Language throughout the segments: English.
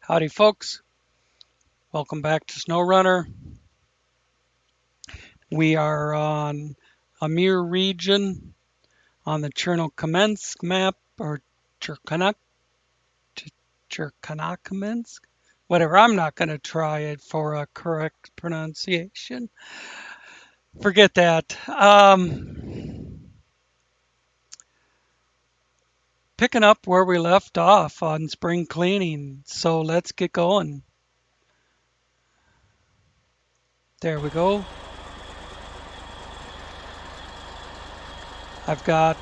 Howdy folks, welcome back to SnowRunner. We are on Amur region on the Chernokamensk map, or Cherkanak, Chernokamensk? Whatever, I'm not going to try it for a correct pronunciation. Forget that. Picking up where we left off on spring cleaning, so let's get going. There we go. I've got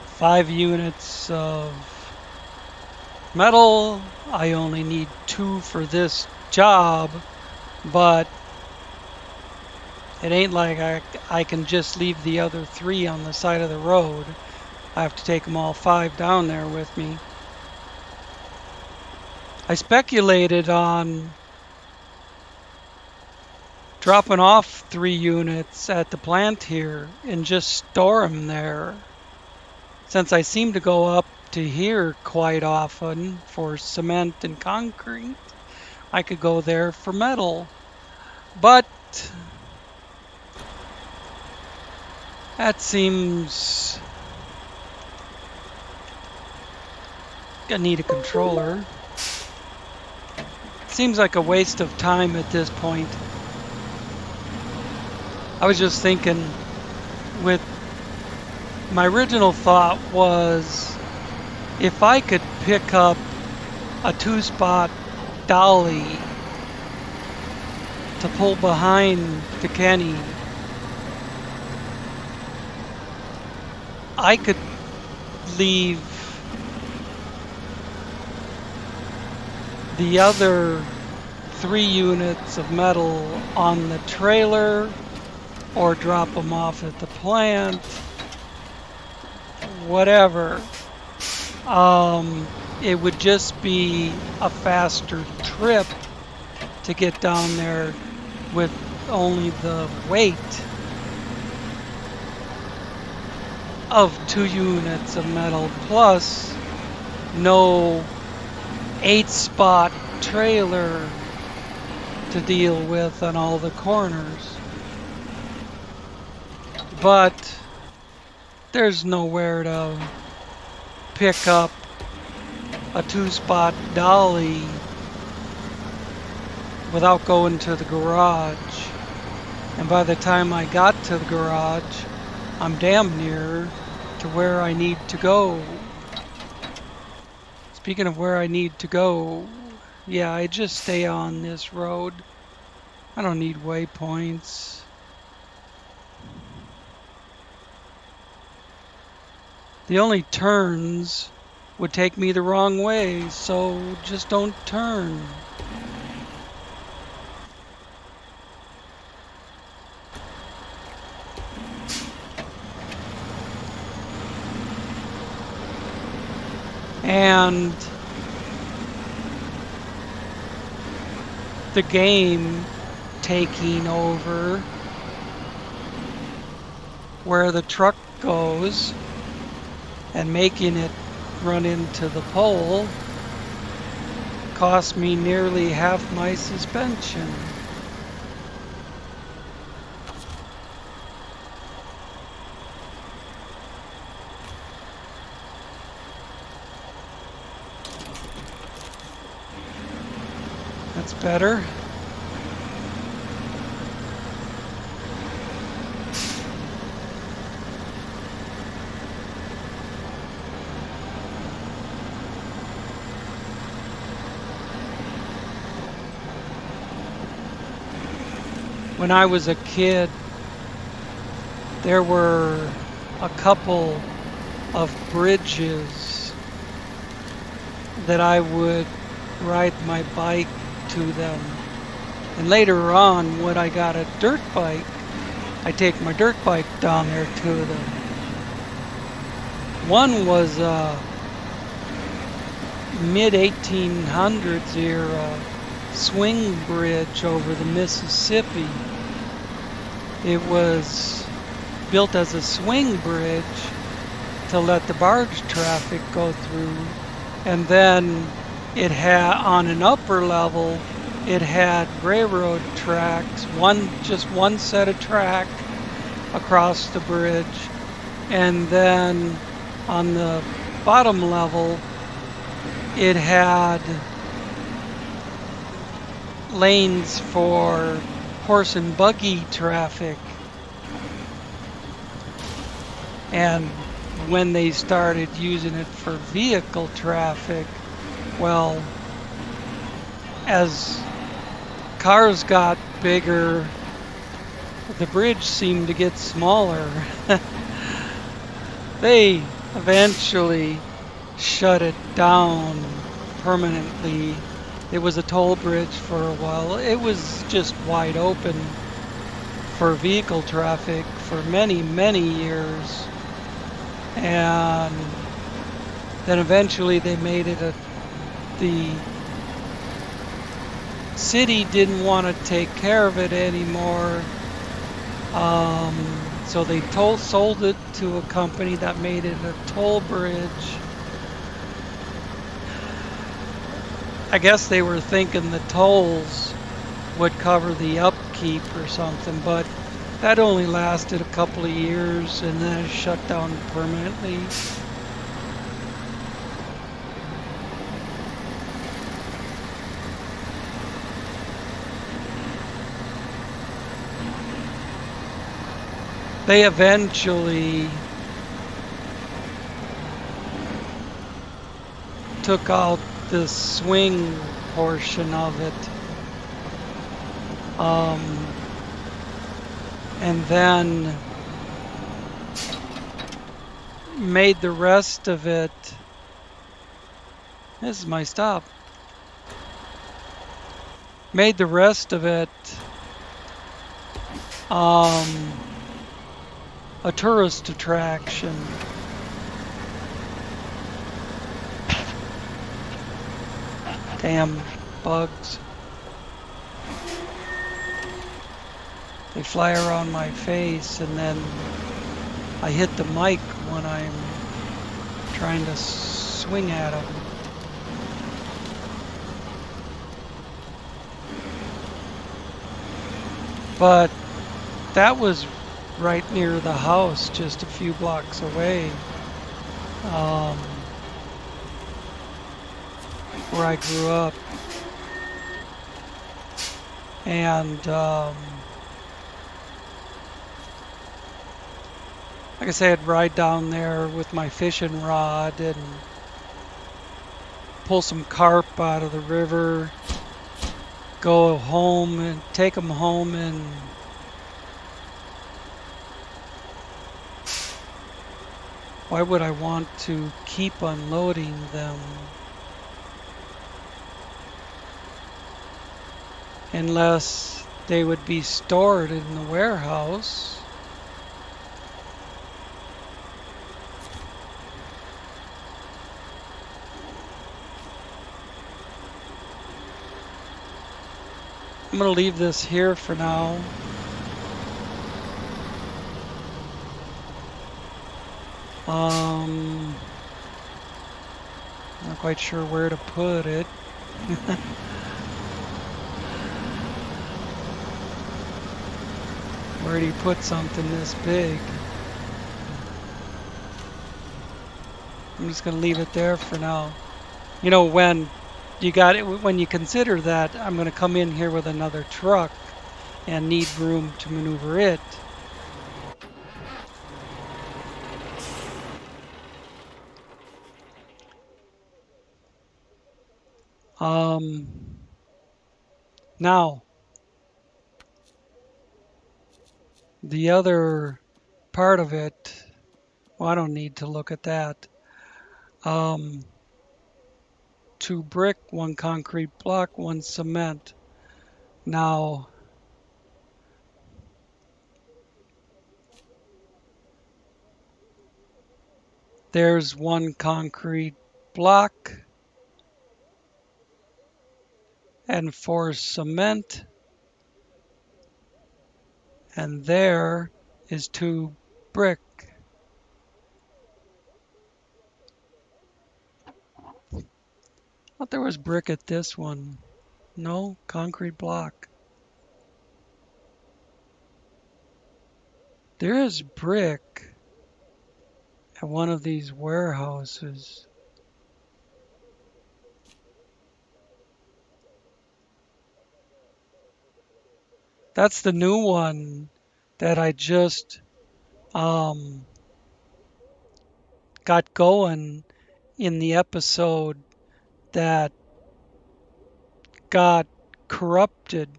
5 units of metal. I only need 2 for this job, but it ain't like I can just leave the other 3 on the side of the road. I have to take them all 5 down there with me. I speculated on dropping off 3 units at the plant here and just store them there, since I seem to go up to here quite often for cement and concrete. I could go there for metal, but that seems... I need a controller. Seems like a waste of time at this point. I was just thinking, with my original thought was, if I could pick up a 2-spot dolly to pull behind the Kenny, I could leave the other 3 units of metal on the trailer or drop them off at the plant, whatever. It would just be a faster trip to get down there with only the weight of 2 units of metal, plus no 8-spot trailer to deal with on all the corners. But there's nowhere to pick up a 2-spot dolly without going to the garage. And by the time I got to the garage, I'm damn near to where I need to go. Speaking of where I need to go, yeah, I just stay on this road. I don't need waypoints. The only turns would take me the wrong way, so just don't turn. And the game taking over where the truck goes and making it run into the pole cost me nearly half my suspension. That's better. When I was a kid, there were a couple of bridges that I would ride my bike to them. And later on, when I got a dirt bike, I take my dirt bike down there to them. One was a mid-1800s era swing bridge over the Mississippi. It was built as a swing bridge to let the barge traffic go through, and then It had on an upper level, it had railroad tracks, just one set of track across the bridge, and then on the bottom level, it had lanes for horse and buggy traffic. And when they started using it for vehicle traffic, well, as cars got bigger, the bridge seemed to get smaller. They eventually shut it down permanently. It was a toll bridge for a while. It was just wide open for vehicle traffic for many, many years. And then eventually they made it the city didn't want to take care of it anymore. So they sold it to a company that made it a toll bridge. I guess they were thinking the tolls would cover the upkeep or something, but that only lasted a couple of years and then it shut down permanently. They eventually took out the swing portion of it. And then made the rest of it. This is my stop. Made the rest of it a tourist attraction. Damn bugs. They fly around my face and then I hit the mic when I'm trying to swing at them. But that was right near the house, just a few blocks away, where I grew up. And like I say, I'd ride down there with my fishing rod and pull some carp out of the river, go home and take them home, and why would I want to keep unloading them unless they would be stored in the warehouse? I'm going to leave this here for now. Not quite sure where to put it. Where do you put something this big? I'm just going to leave it there for now. You know, when you consider that I'm going to come in here with another truck and need room to maneuver it. Now, the other part of it, well, I don't need to look at that. 2 brick, 1 concrete block, 1 cement. Now, there's 1 concrete block and 4 cement. And there is 2 brick. Thought there was brick at this one. No, concrete block. There is brick at one of these warehouses. That's the new one that I just um, got going in the episode that got corrupted.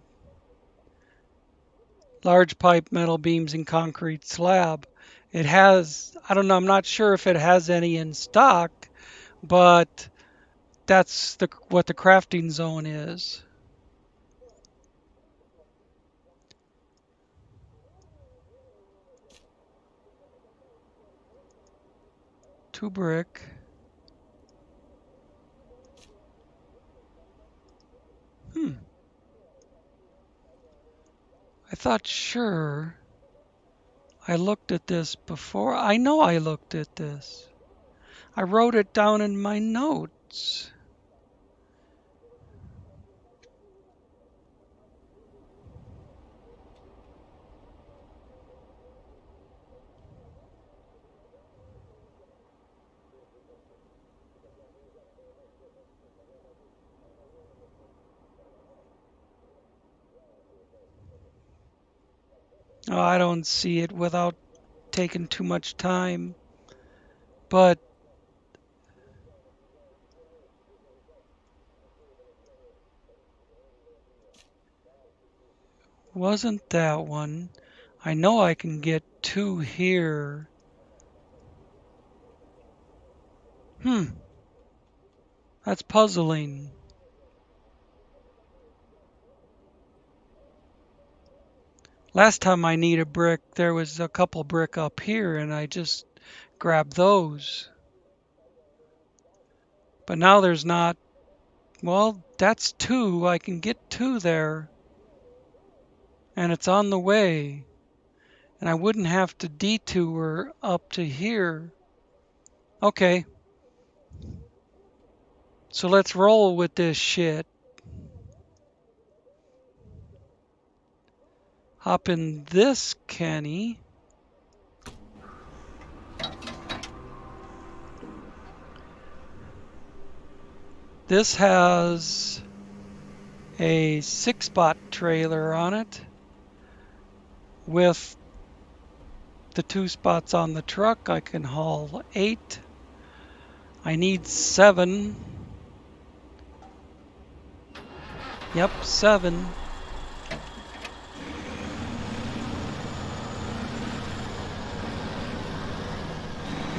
Large pipe, metal beams, and concrete slab. It has, I don't know, I'm not sure if it has any in stock, but that's what the crafting zone is. Two brick. I thought sure I looked at this before. I know I looked at this. I wrote it down in my notes. Oh, I don't see it without taking too much time. But wasn't that one? I know I can get two here. That's puzzling. Last time I needed a brick, there was a couple brick up here, and I just grabbed those. But now there's not. Well, that's two. I can get two there. And it's on the way. And I wouldn't have to detour up to here. Okay. So let's roll with this shit. Hop in this Kenny. This has a 6-spot trailer on it with the 2 spots on the truck. I can haul 8. I need 7. Yep, 7.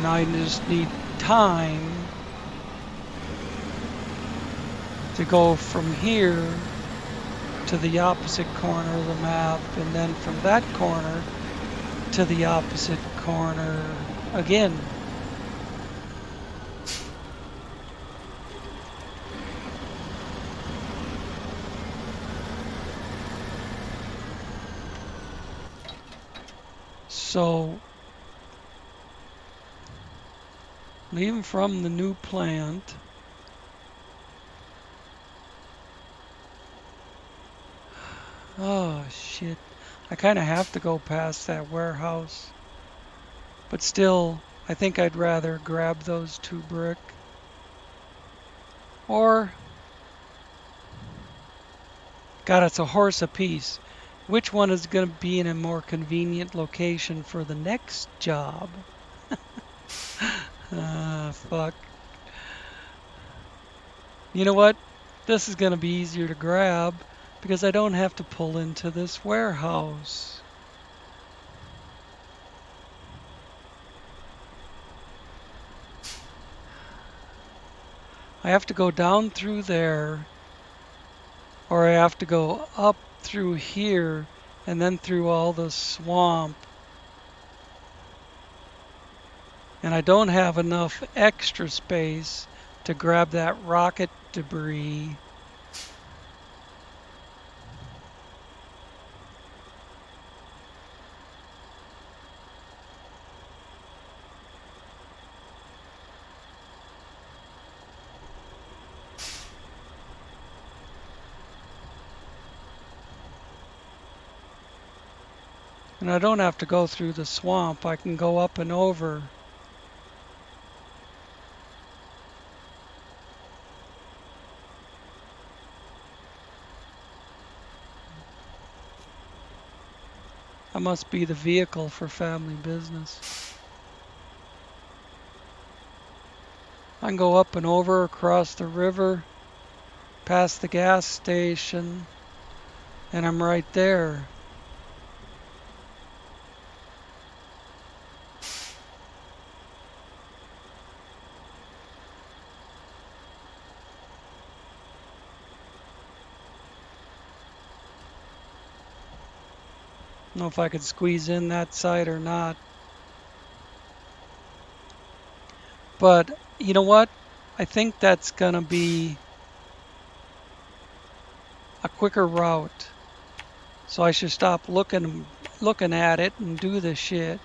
Now I just need time to go from here to the opposite corner of the map, and then from that corner to the opposite corner again. So leaving from the new plant, oh shit, I kind of have to go past that warehouse, but still I think I'd rather grab those 2 brick, or God, it's a horse apiece. Which one is going to be in a more convenient location for the next job? Fuck. You know what? This is going to be easier to grab because I don't have to pull into this warehouse. I have to go down through there, or I have to go up through here and then through all the swamp. And I don't have enough extra space to grab that rocket debris. And I don't have to go through the swamp. I can go up and over. I must be the vehicle for family business. I can go up and over, across the river, past the gas station, and I'm right there. I don't know if I could squeeze in that side or not. But you know what? I think that's going to be a quicker route. So I should stop looking at it and do this shit.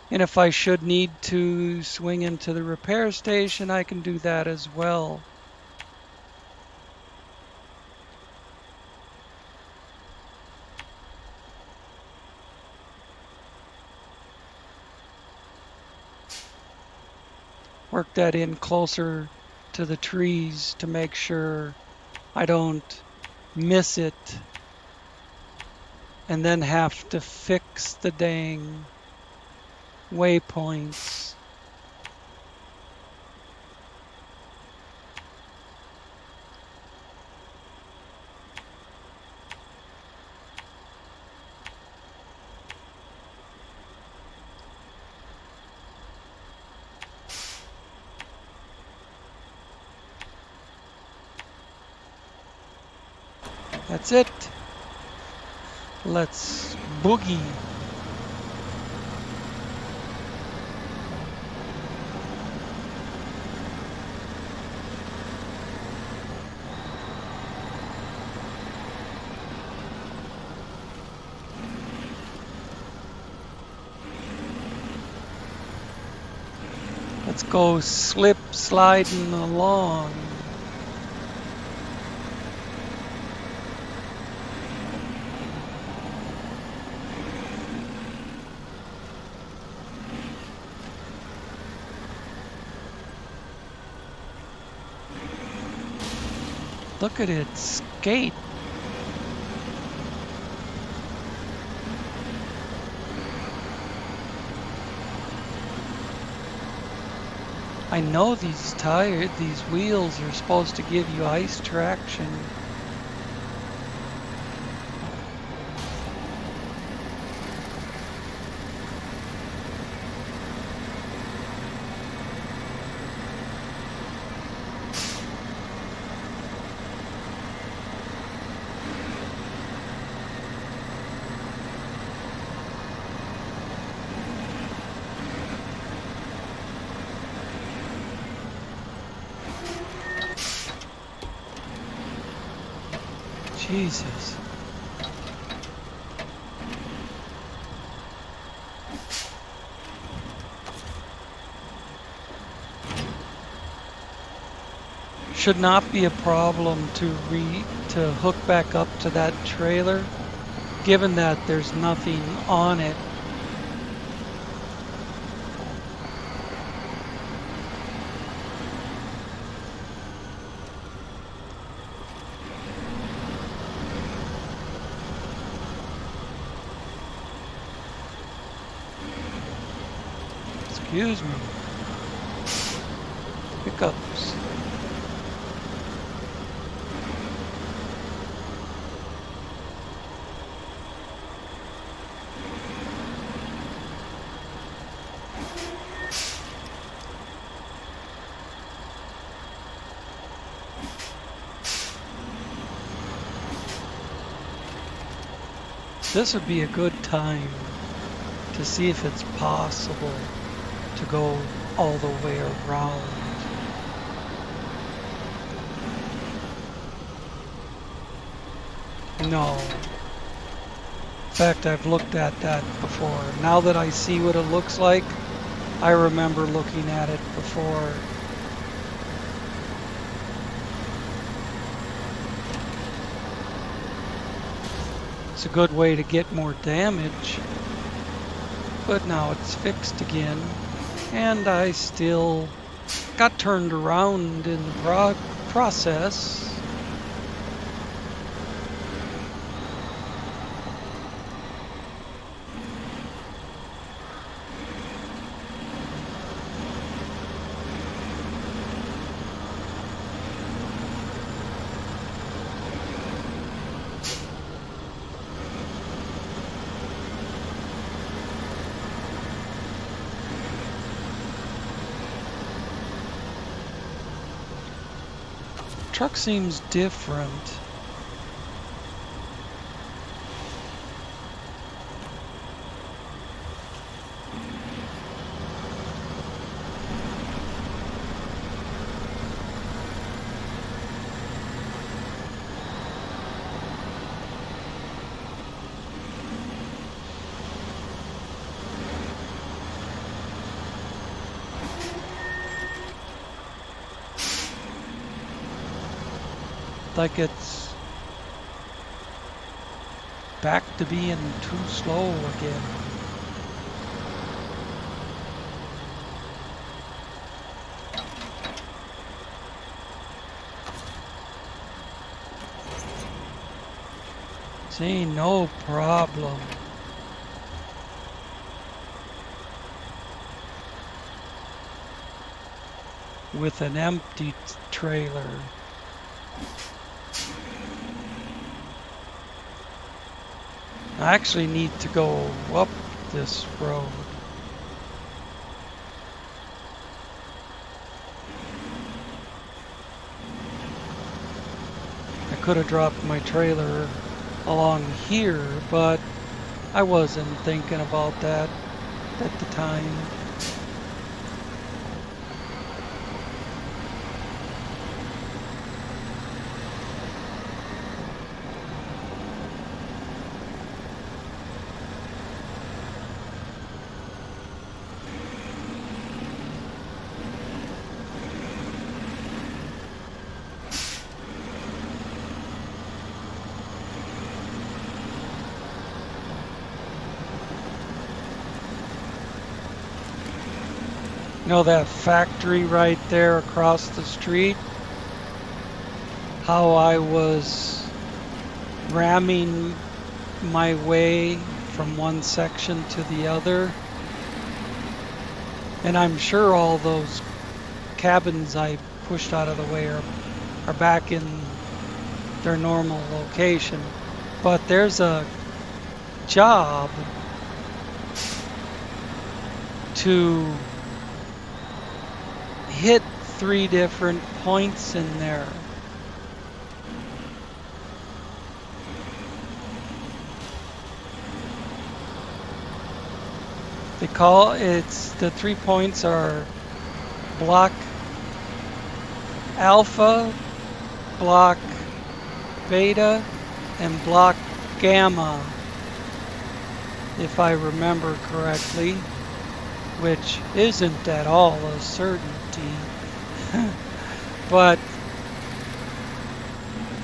And if I should need to swing into the repair station, I can do that as well. Work that in closer to the trees to make sure I don't miss it and then have to fix the dang waypoints. That's it. Let's boogie. Let's go slip sliding along. Look at it skate. I know these wheels are supposed to give you ice traction. Jesus. Should not be a problem to hook back up to that trailer, given that there's nothing on it. Excuse me. Hiccups. This would be a good time to see if it's possible to go all the way around. No. In fact, I've looked at that before. Now that I see what it looks like, I remember looking at it before. It's a good way to get more damage. But now it's fixed again. And I still got turned around in the process. Truck seems different. Like it's back to being too slow again. See, no problem. With an empty trailer. I actually need to go up this road. I could have dropped my trailer along here, but I wasn't thinking about that at the time. You know that factory right there across the street? How I was ramming my way from one section to the other. And I'm sure all those cabins I pushed out of the way are back in their normal location. But there's a job to hit 3 different points in there. They call it's the 3 points are block alpha, block beta, and block gamma, if I remember correctly, which isn't at all a certainty. But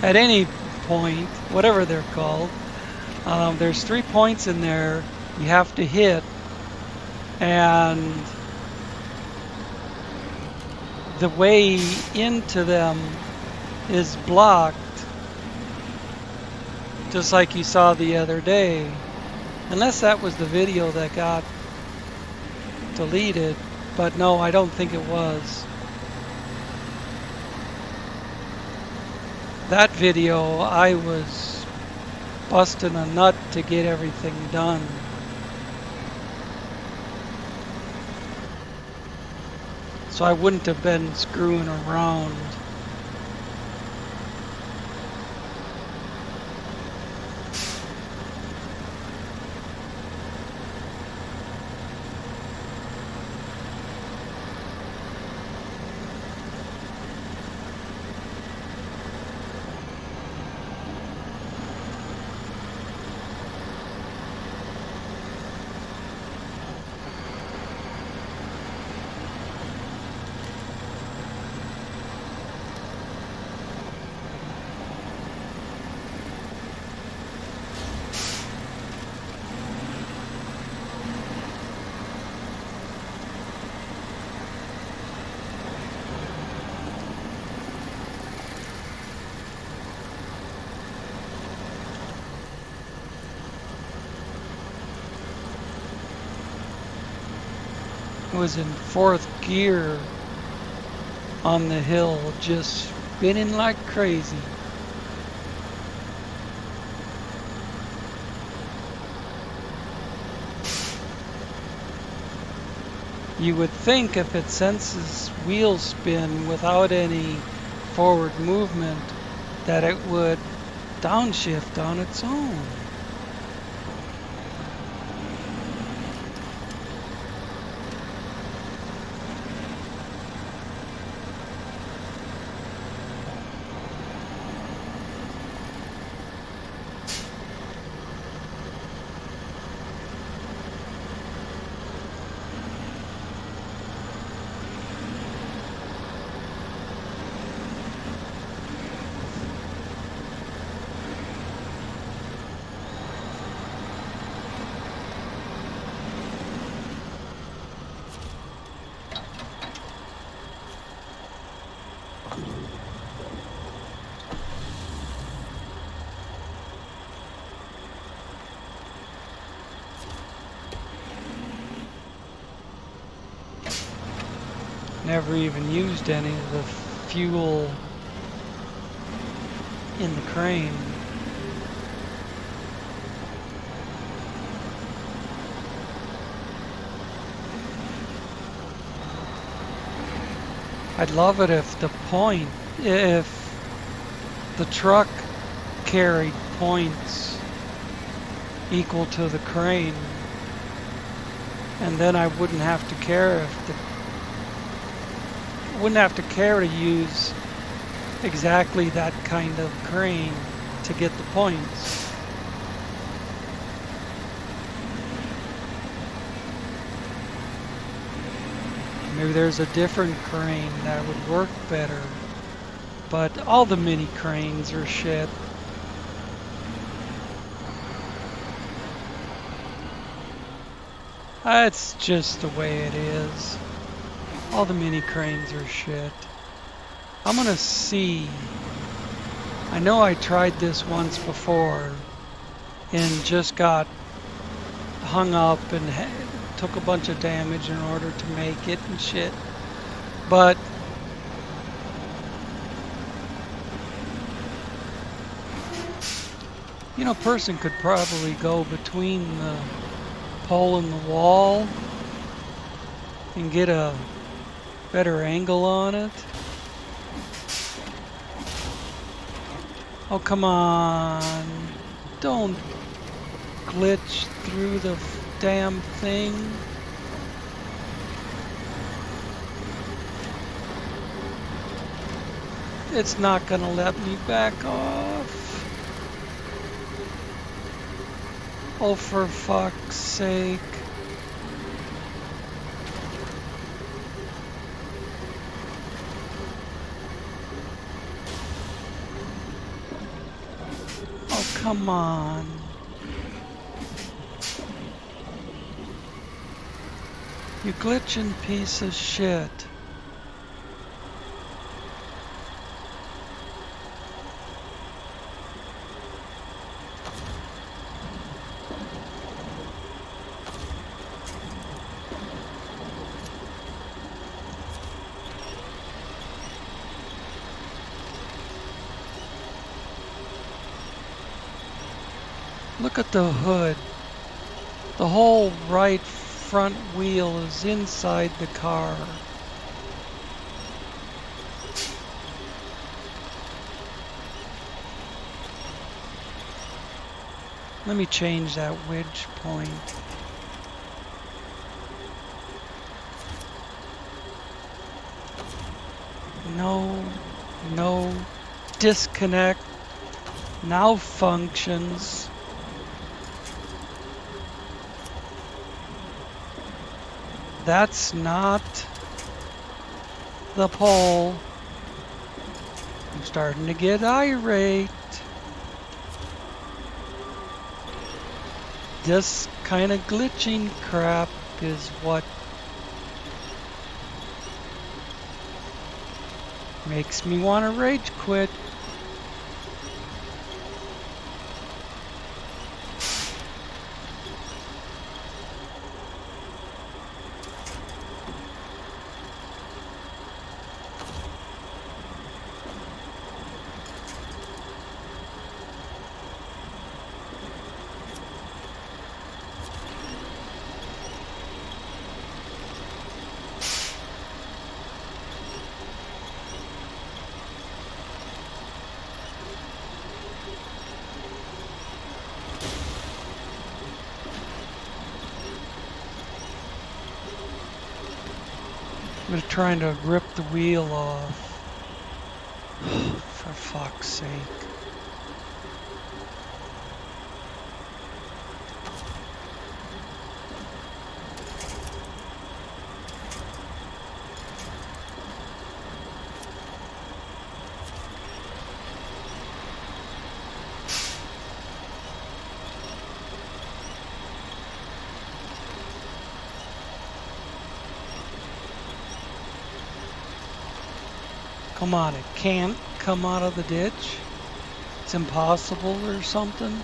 at any point, whatever they're called, there's 3 points in there you have to hit, and the way into them is blocked, just like you saw the other day. Unless that was the video that got deleted, but no, I don't think it was. That video, I was busting a nut to get everything done. So I wouldn't have been screwing around. It was in fourth gear on the hill, just spinning like crazy. You would think if it senses wheel spin without any forward movement that it would downshift on its own. Never even used any of the fuel in the crane. I'd love it if the truck carried points equal to the crane, and then I wouldn't have to care to use exactly that kind of crane to get the points. Maybe there's a different crane that would work better, but all the mini cranes are shit. That's just the way it is. All the mini cranes are shit. I'm gonna see. I know I tried this once before and just got hung up and took a bunch of damage in order to make it and shit. But you know, a person could probably go between the pole and the wall and get a better angle on it. Oh, come on. Don't glitch through the damn thing. It's not gonna let me back off. Oh, for fuck's sake. Oh, come on. You glitching piece of shit. Look at the hood. The whole right front wheel is inside the car. Let me change that wedge point. No, disconnect. Now functions. That's not the pole. I'm starting to get irate. This kind of glitching crap is what makes me want to rage quit. I'm trying to rip the wheel off. For fuck's sake. Come on, it can't come out of the ditch? It's impossible or something?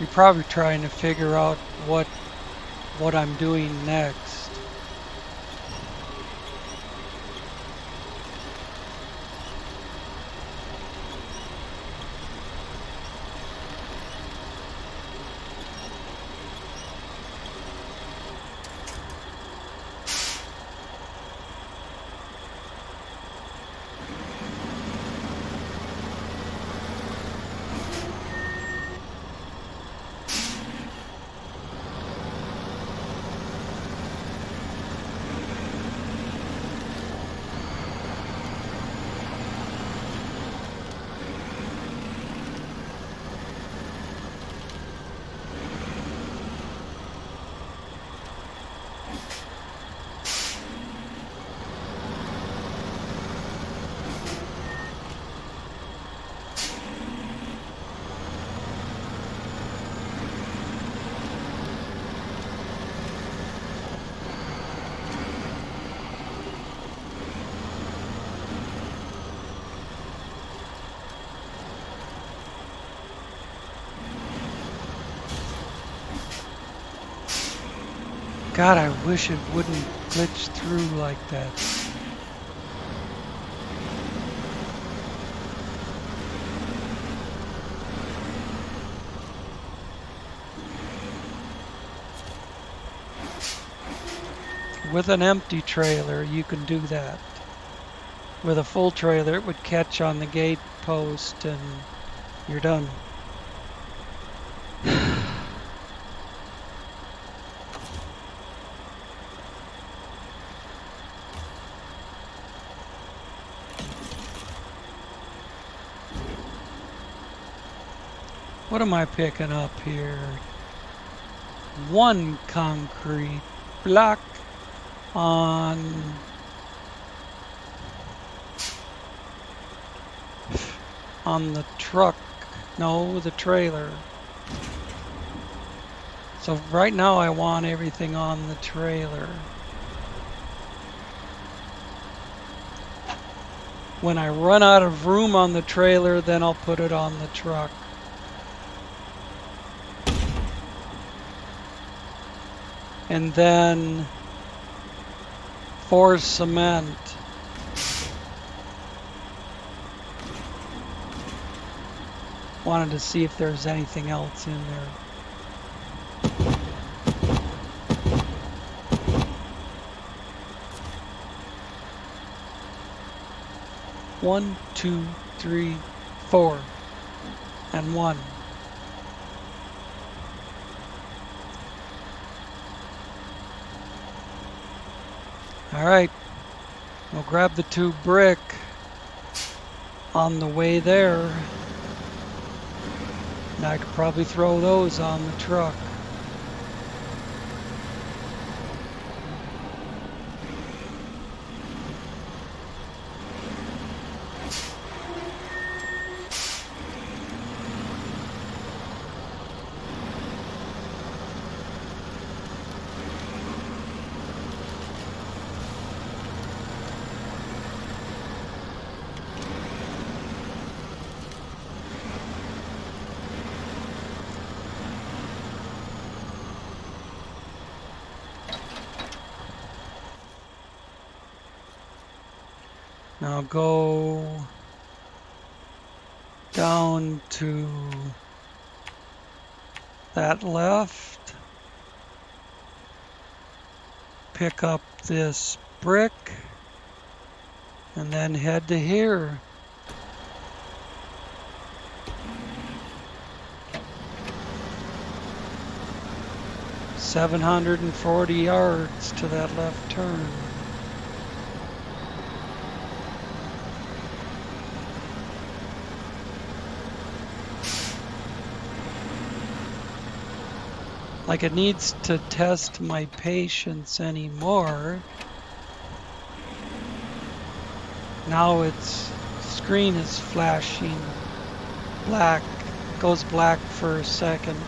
You're probably trying to figure out what I'm doing next. God, I wish it wouldn't glitch through like that. With an empty trailer, you can do that. With a full trailer, it would catch on the gate post and you're done. What am I picking up here? One concrete block on the truck. No, the trailer. So right now I want everything on the trailer. When I run out of room on the trailer, then I'll put it on the truck. And then for cement. Wanted to see if there's anything else in there. One, two, three, four, and one. All right, we'll grab the 2 brick on the way there. And I could probably throw those on the truck. Now go down to that left. Pick up this brick and then head to here. $740 yards to that left turn. Like it needs to test my patience anymore. Now its screen is flashing black, goes black for a second.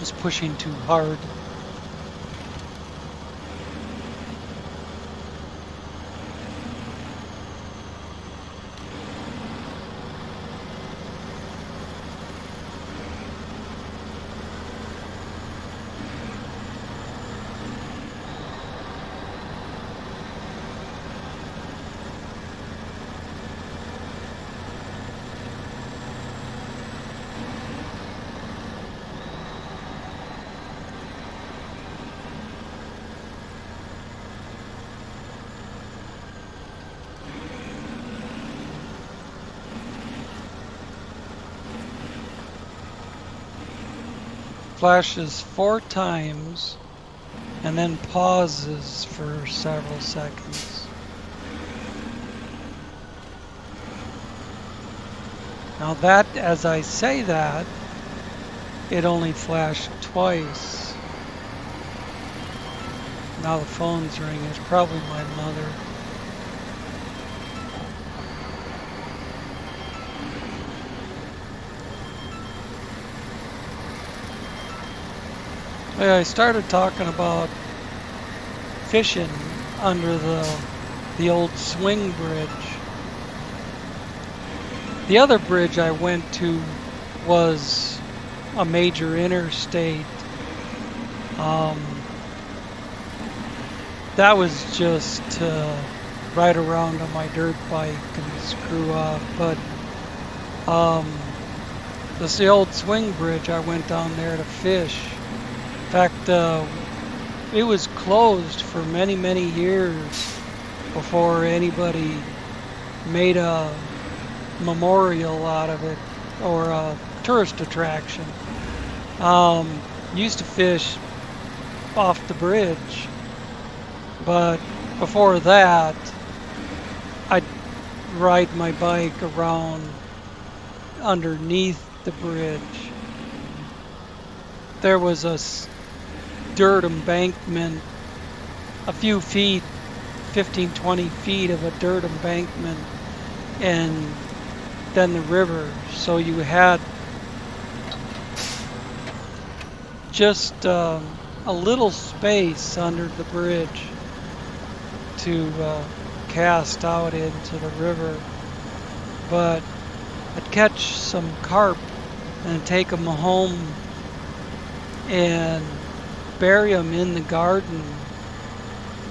Was pushing too hard. Flashes 4 times and then pauses for several seconds. Now that, as I say that, it only flashed twice. Now the phone's ringing. It's probably my mother. I started talking about fishing under the old swing bridge. The other bridge I went to was a major interstate. That was just to ride around on my dirt bike and screw up. But this is the old swing bridge. I went down there to fish. In fact, it was closed for many, many years before anybody made a memorial out of it or a tourist attraction. Used to fish off the bridge, but before that, I'd ride my bike around underneath the bridge. There was a dirt embankment, a few feet, 15, 20 feet of a dirt embankment, and then the river. So you had just a little space under the bridge to cast out into the river. But I'd catch some carp and take them home and bury them in the garden.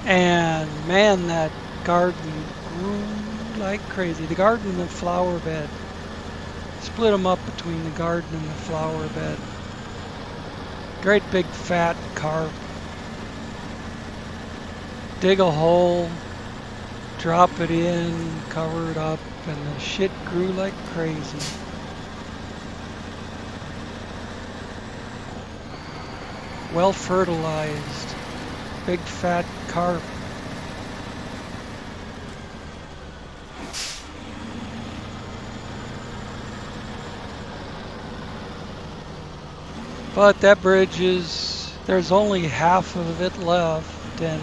And man, that garden grew like crazy. The garden and the flower bed. Split them up between the garden and the flower bed. Great big fat carp. Dig a hole, drop it in, cover it up, and the shit grew like crazy. Well fertilized, big fat carp. But that bridge there's only half of it left. and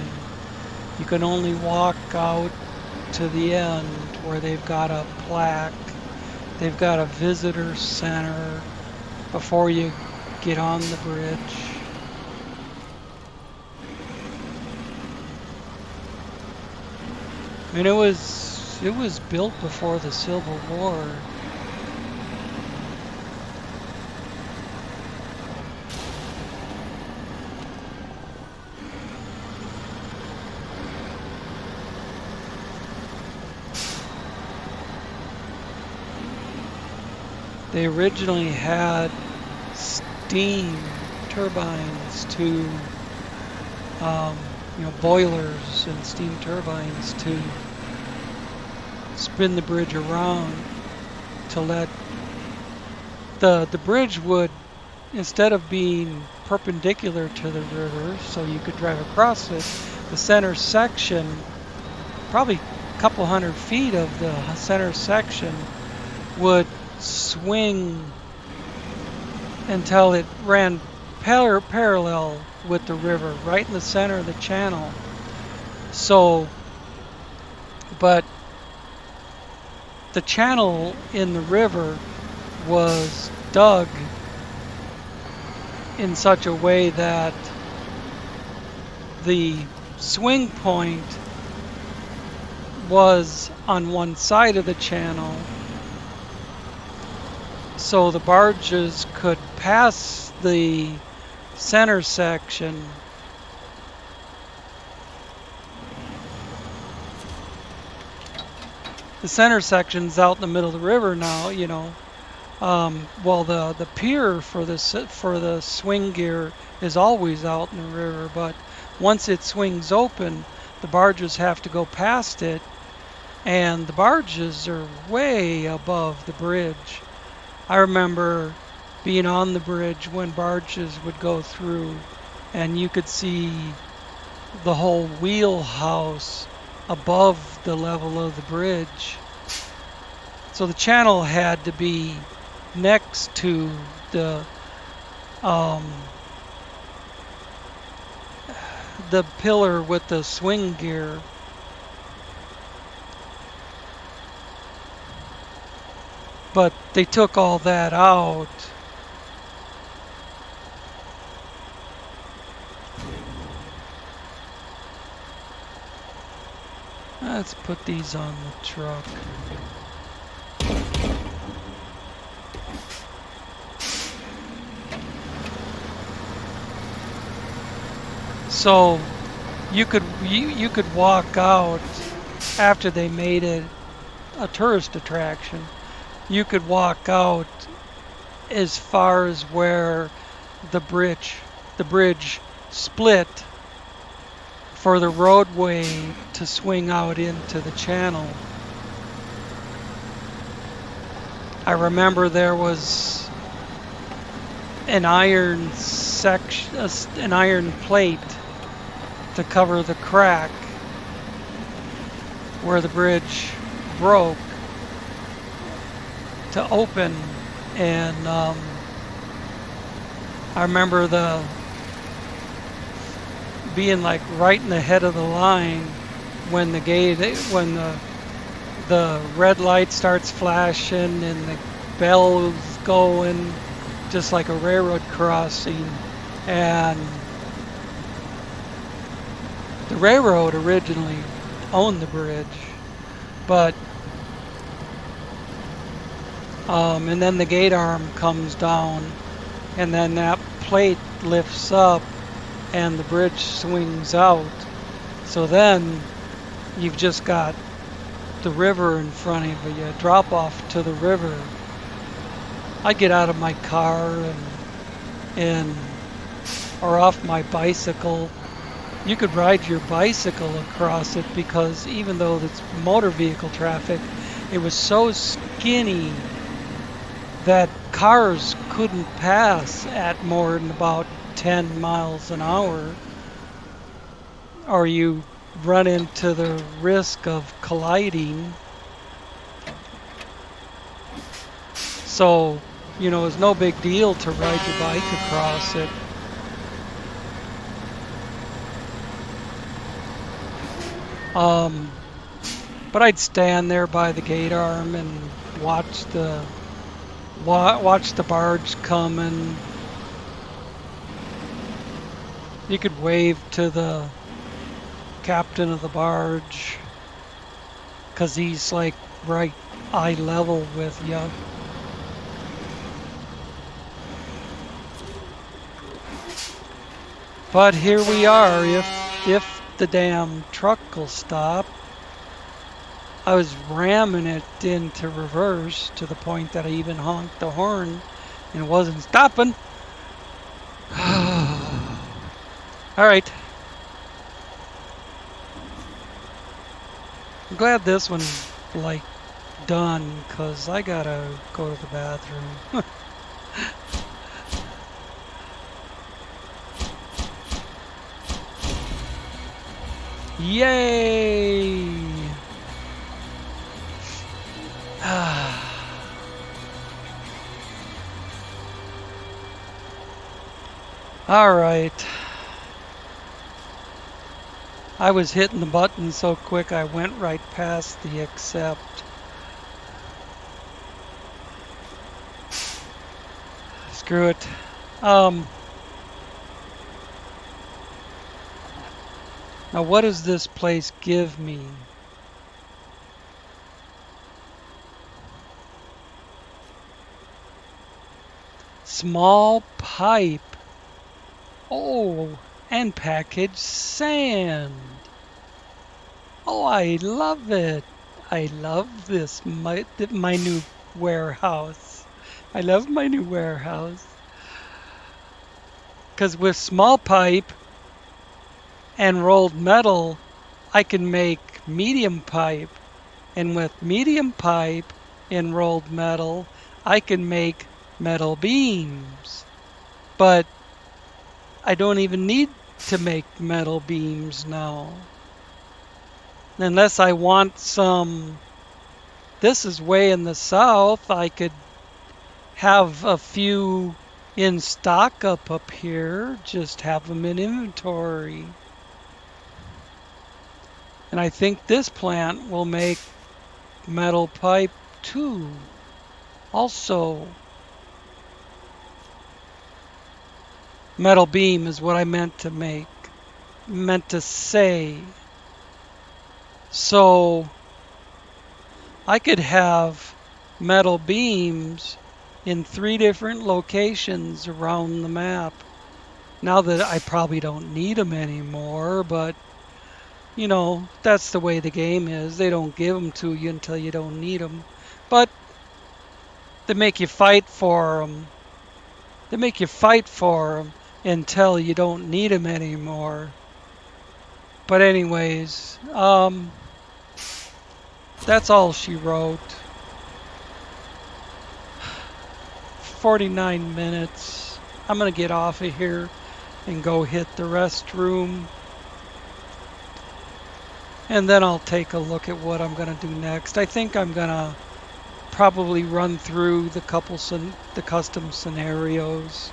you can only walk out to the end where they've got a plaque. They've got a visitor center before you get on the bridge. I mean, it was built before the Civil War. They originally had steam turbines to, boilers and steam turbines to spin the bridge around to let the bridge would, instead of being perpendicular to the river so you could drive across it, the center section, probably a couple hundred feet of the center section, would swing until it ran parallel with the river, right in the center of the channel. So, but the channel in the river was dug in such a way that the swing point was on one side of the channel, so the barges could pass the center section the center section's out in the middle of the river now, well, the pier for the swing gear is always out in the river, but once it swings open, the barges have to go past it, and the barges are way above the bridge. I remember being on the bridge when barges would go through, and you could see the whole wheelhouse above the level of the bridge. So the channel had to be next to the pillar with the swing gear. But they took all that out. Let's put these on the truck. So you could walk out after they made it a tourist attraction. You could walk out as far as where the bridge split for the roadway to swing out into the channel. I remember there was an iron plate to cover the crack where the bridge broke to open, and I remember being like right in the head of the line when the red light starts flashing and the bell's going, just like a railroad crossing. And the railroad originally owned the bridge, but and then the gate arm comes down, and then that plate lifts up and the bridge swings out. So then you've just got the river in front of you, drop off to the river. I get out of my car or off my bicycle. You could ride your bicycle across it, because even though it's motor vehicle traffic, it was so skinny that cars couldn't pass at more than about 10 miles an hour, or you run into the risk of colliding. So, it's no big deal to ride your bike across it. But I'd stand there by the gate arm and watch the barge come, and you could wave to the captain of the barge because he's like right eye level with you. But here we are. If the damn truck will stop. I was ramming it into reverse to the point that I even honked the horn and it wasn't stopping. All right. I'm glad this one's like done because I gotta go to the bathroom. Yay! All right. I was hitting the button so quick I went right past the accept. Screw it. Now what does this place give me? Small pipe. Oh, and packaged sand. Oh, I love it. I love this, my new warehouse. I love my new warehouse. Because with small pipe and rolled metal, I can make medium pipe. And with medium pipe and rolled metal, I can make metal beams. But I don't even need to make metal beams now. Unless I want some, this is way in the south, I could have a few in stock up here, just have them in inventory. And I think this plant will make metal pipe too. Also, metal beam is what I meant to say. So I could have metal beams in 3 different locations around the map. Now that I probably don't need them anymore, but you know, that's the way the game is. They don't give them to you until you don't need them. But they make you fight for them. They make you fight for them until you don't need them anymore. But anyways, that's all she wrote. 49 minutes. I'm going to get off of here and go hit the restroom. And then I'll take a look at what I'm going to do next. I think I'm going to probably run through the custom scenarios.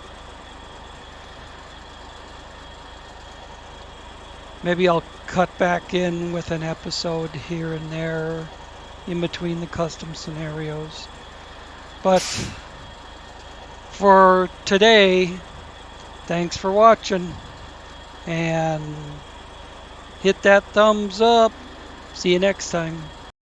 Maybe I'll cut back in with an episode here and there in between the custom scenarios. But for today, thanks for watching, and hit that thumbs up. See you next time.